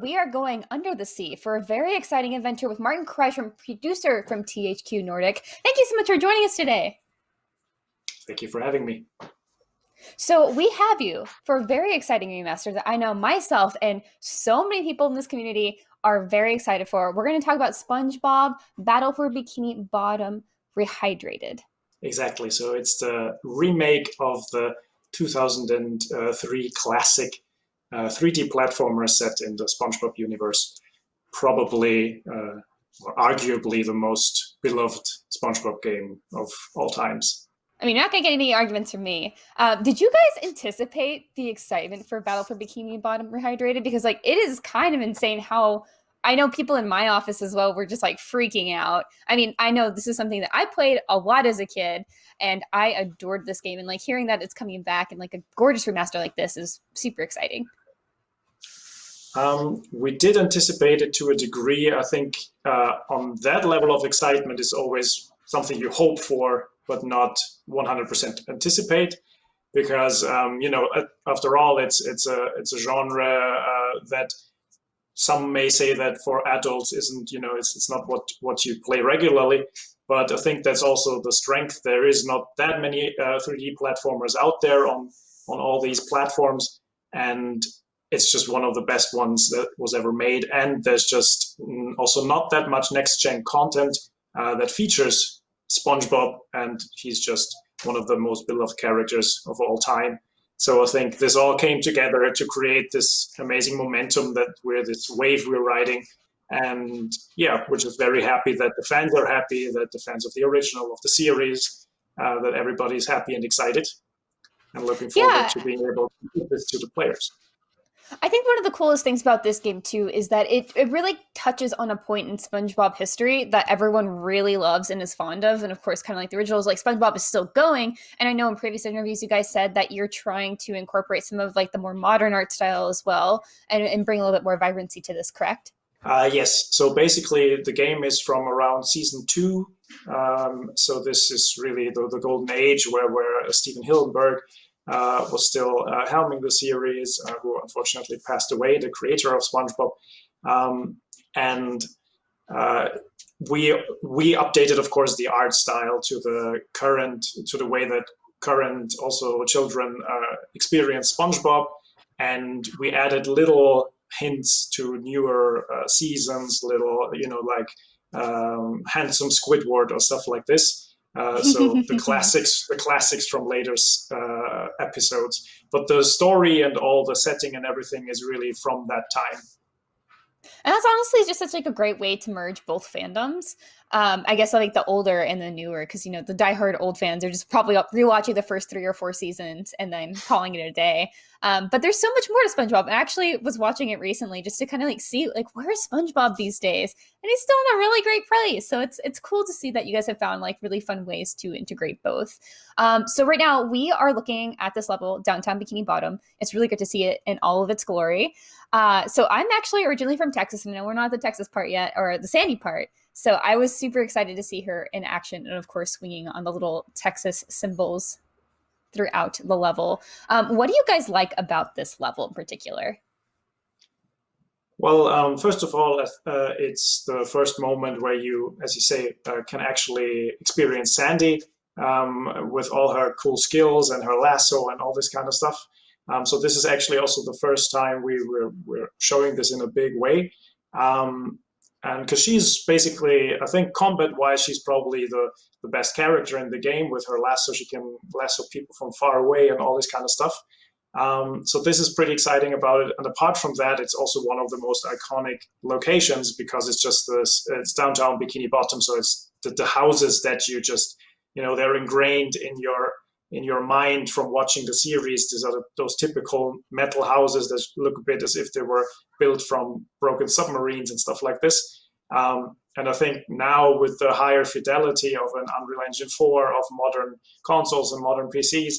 we are going under the sea for a very exciting adventure with Martin Kreuch, producer from THQ Nordic. Thank you so much for joining us today. Thank you for having me. So we have you for a very exciting remaster that I know myself and so many people in this community are very excited for. We're going to talk about SpongeBob Battle for Bikini Bottom Rehydrated. Exactly. So it's the remake of the 2003 classic 3D platformer set in the SpongeBob universe. Probably, or arguably, the most beloved SpongeBob game of all times. I mean, you're not going to get any arguments from me. Did you guys anticipate the excitement for Battle for Bikini Bottom Rehydrated? Because, like, it is kind of insane how I know people in my office as well were just, like, freaking out. I mean, I know this is something that I played a lot as a kid, and I adored this game. And, like, hearing that it's coming back and, like, a gorgeous remaster like this is super exciting. We did anticipate it to a degree. I think on that level of excitement is always something you hope for, but not 100% anticipate, because after all, it's a genre that some may say that for adults isn't, it's not what you play regularly. But I think that's also the strength. There is not that many 3D platformers out there on all these platforms, and it's just one of the best ones that was ever made. And there's just also not that much next-gen content that features SpongeBob, and he's just one of the most beloved characters of all time. So I think this all came together to create this amazing momentum this wave we're riding. And yeah, we're just very happy that the fans are happy, that the fans of the original, of the series, that everybody's happy and excited, and looking forward to being able to give this to the players. I think one of the coolest things about this game, too, is that it really touches on a point in SpongeBob history that everyone really loves and is fond of. And of course, kind of like the originals, like SpongeBob is still going. And I know in previous interviews, you guys said that you're trying to incorporate some of like the more modern art style as well and bring a little bit more vibrancy to this, correct? Yes. So basically, the game is from around season 2. So this is really the golden age where Steven Hillenburg was still helming the series, who unfortunately passed away, the creator of SpongeBob. We updated, of course, the art style to the way that current also children experience SpongeBob, and we added little hints to newer seasons, little handsome Squidward or stuff like this. So the classics from later episodes, but the story and all the setting and everything is really from that time. And that's honestly just such like a great way to merge both fandoms. I guess like the older and the newer, because the diehard old fans are just probably rewatching the first 3 or 4 seasons and then calling it a day. But there's so much more to SpongeBob. I actually was watching it recently just to kind of like see like where's SpongeBob these days, and he's still in a really great place. So it's cool to see that you guys have found like really fun ways to integrate both. So right now we are looking at this level, Downtown Bikini Bottom. It's really good to see it in all of its glory. So I'm actually originally from Texas, and I know we're not at the Texas part yet, or the sandy part. So I was super excited to see her in action, and of course swinging on the little Texas symbols throughout the level. What do you guys like about this level in particular? Well, first of all, it's the first moment where you, as you say, can actually experience Sandy with all her cool skills and her lasso and all this kind of stuff. So this is actually also the first time we're showing this in a big way. And because she's basically, I think combat-wise, she's probably the best character in the game. With her lasso, she can lasso people from far away and all this kind of stuff. So this is pretty exciting about it. And apart from that, it's also one of the most iconic locations because it's just it's downtown Bikini Bottom. So it's the houses that you just, they're ingrained in your mind from watching the series. These are those typical metal houses that look a bit as if they were built from broken submarines and stuff like this. And I think now with the higher fidelity of an Unreal Engine 4, of modern consoles and modern PCs,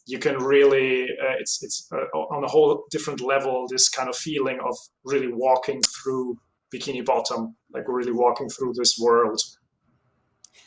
you can really, it's on a whole different level, this kind of feeling of really walking through Bikini Bottom, like really walking through this world.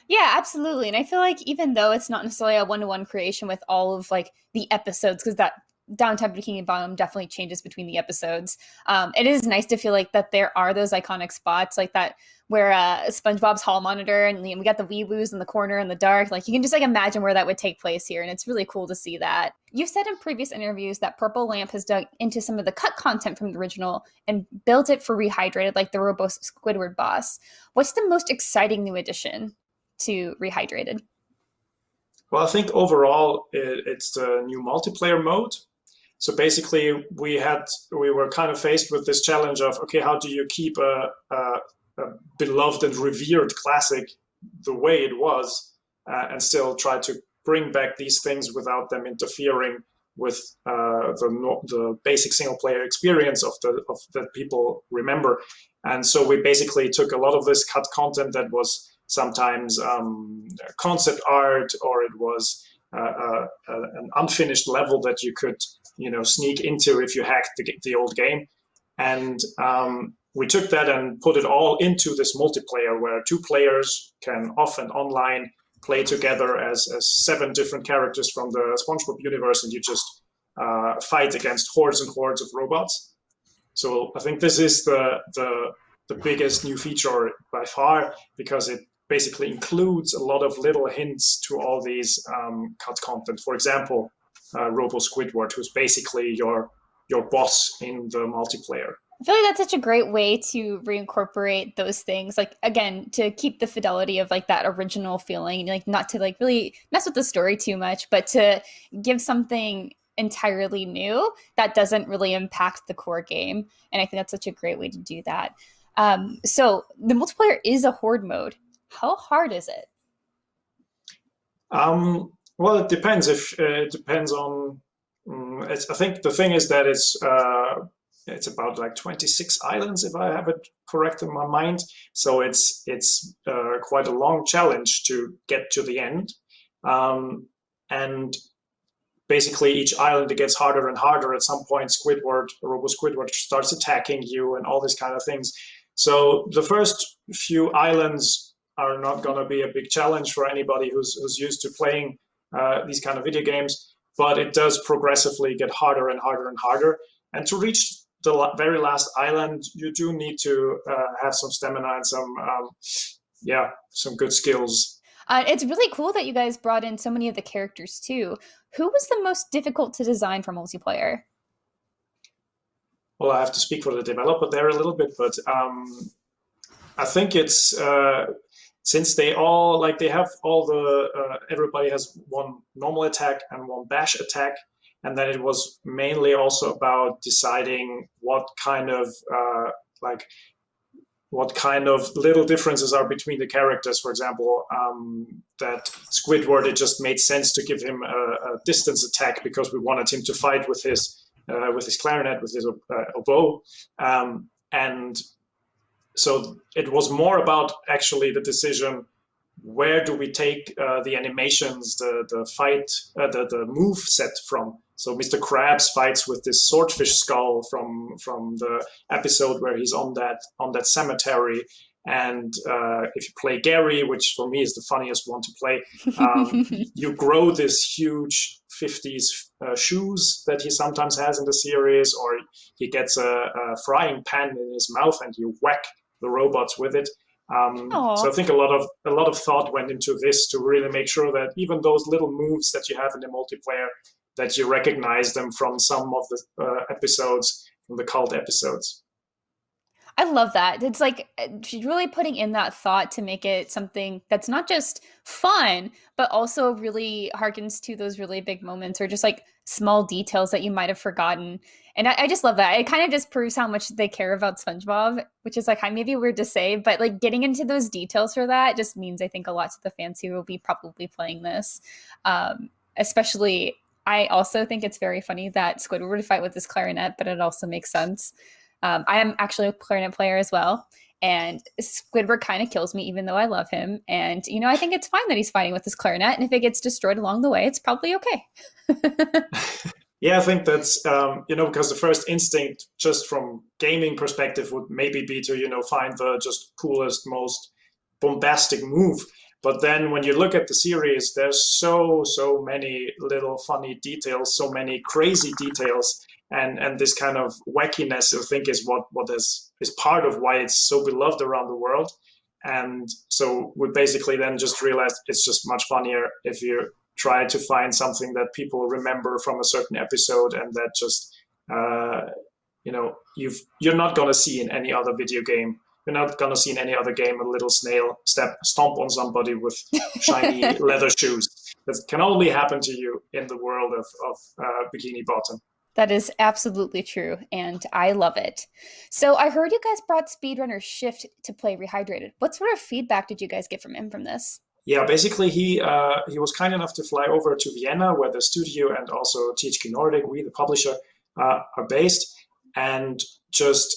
Yeah, absolutely. And I feel like even though it's not necessarily a one-to-one creation with all of like the episodes, because that Downtown Bikini Bottom definitely changes between the episodes. It is nice to feel like that there are those iconic spots like that where SpongeBob's hall monitor and we got the weeboos in the corner in the dark. Like you can just like imagine where that would take place here, and it's really cool to see that. You've said in previous interviews that Purple Lamp has dug into some of the cut content from the original and built it for Rehydrated, like the Robo Squidward boss. What's the most exciting new addition to Rehydrated? Well, I think overall it's the new multiplayer mode. So basically, we were kind of faced with this challenge of, okay, how do you keep a beloved and revered classic the way it was, and still try to bring back these things without them interfering with the basic single player experience of that people remember. And so we basically took a lot of this cut content that was sometimes concept art, or it was an unfinished level that you could sneak into if you hacked the old game, and we took that and put it all into this multiplayer where 2 players can often online play together as 7 different characters from the SpongeBob universe, and you just fight against hordes and hordes of robots. So I think this is the biggest new feature by far, because it basically includes a lot of little hints to all these cut content. For example, Robo Squidward, who's basically your boss in the multiplayer. I feel like that's such a great way to reincorporate those things. Like, again, to keep the fidelity of like that original feeling, like not to like really mess with the story too much, but to give something entirely new that doesn't really impact the core game. And I think that's such a great way to do that. So the multiplayer is a Horde mode. How hard is it? Well, it depends. It depends on. I think the thing is that it's about like 26 islands, if I have it correct in my mind. So it's quite a long challenge to get to the end, and basically each island it gets harder and harder. At some point, Robo Squidward starts attacking you, and all these kind of things. So the first few islands are not going to be a big challenge for anybody who's used to playing these kind of video games, but it does progressively get harder and harder and harder. And to reach the very last island, you do need to have some stamina and some good skills. It's really cool that you guys brought in so many of the characters too. Who was the most difficult to design for multiplayer? Well, I have to speak for the developer there a little bit, but I think it's since they have all the everybody has one normal attack and one bash attack, and then it was mainly also about deciding what kind of little differences are between the characters. For example, that Squidward, it just made sense to give him a distance attack because we wanted him to fight with his clarinet, with his oboe, and so it was more about actually the decision, where do we take the animations, the fight, the move set from. So Mr. Krabs fights with this swordfish skull from the episode where he's on that cemetery. And if you play Gary, which for me is the funniest one to play, you grow this huge 50s shoes that he sometimes has in the series, or he gets a frying pan in his mouth and you whack the robots with it. So I think a lot of thought went into this to really make sure that even those little moves that you have in the multiplayer, that you recognize them from some of the episodes, from the cult episodes. I love that. It's like she's really putting in that thought to make it something that's not just fun, but also really harkens to those really big moments or just like small details that you might have forgotten. And I just love that. It kind of just proves how much they care about SpongeBob, which is like maybe weird to say, but like getting into those details for that just means I think a lot to the fans who will be probably playing this. Especially, I also think it's very funny that Squidward would fight with his clarinet, but it also makes sense. I am actually a clarinet player as well, and Squidward kind of kills me even though I love him. And, I think it's fine that he's fighting with his clarinet, and if it gets destroyed along the way, it's probably okay. Yeah, I think that's, because the first instinct, just from gaming perspective, would maybe be to, find the just coolest, most bombastic move. But then when you look at the series, there's so many little funny details, so many crazy details, and this kind of wackiness, I think, is what is part of why it's so beloved around the world. And so we basically then just realized it's just much funnier if you try to find something that people remember from a certain episode, and that just you're not going to see in any other video game. You're not going to see in any other game a little snail stomp on somebody with shiny leather shoes. That can only happen to you in the world of Bikini Bottom. That is absolutely true, and I love it. So I heard you guys brought speedrunner Shift to play Rehydrated. What sort of feedback did you guys get from him from this? Yeah, basically he was kind enough to fly over to Vienna, where the studio and also THQ Nordic, the publisher, are based, and just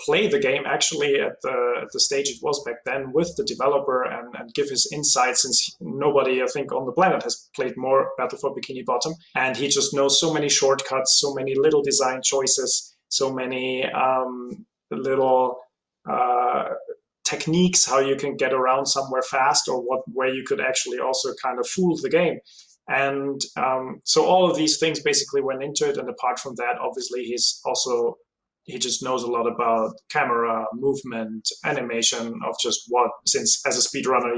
play the game actually at the stage it was back then with the developer, and give his insights, since nobody, I think, on the planet has played more Battle for Bikini Bottom. And he just knows so many shortcuts, so many little design choices, so many little techniques, how you can get around somewhere fast, or what way you could actually also kind of fool the game. And so all of these things basically went into it. And apart from that, obviously, he just knows a lot about camera movement, animation, of just since as a speedrunner,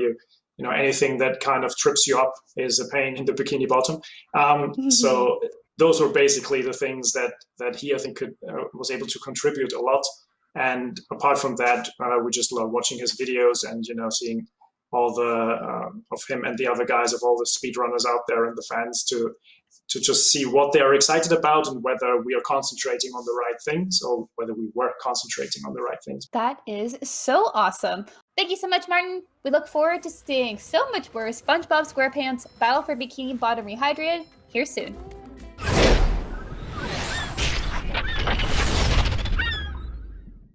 anything that kind of trips you up is a pain in the Bikini Bottom. So those were basically the things that he, I think, was able to contribute a lot. And apart from that, we just love watching his videos, and seeing all the of him and the other guys, of all the speedrunners out there, and the fans, to just see what they are excited about, and whether we are concentrating on the right things, or whether we were concentrating on the right things. That is so awesome. Thank you so much, Martin. We look forward to seeing so much more SpongeBob SquarePants Battle for Bikini Bottom Rehydrated here soon.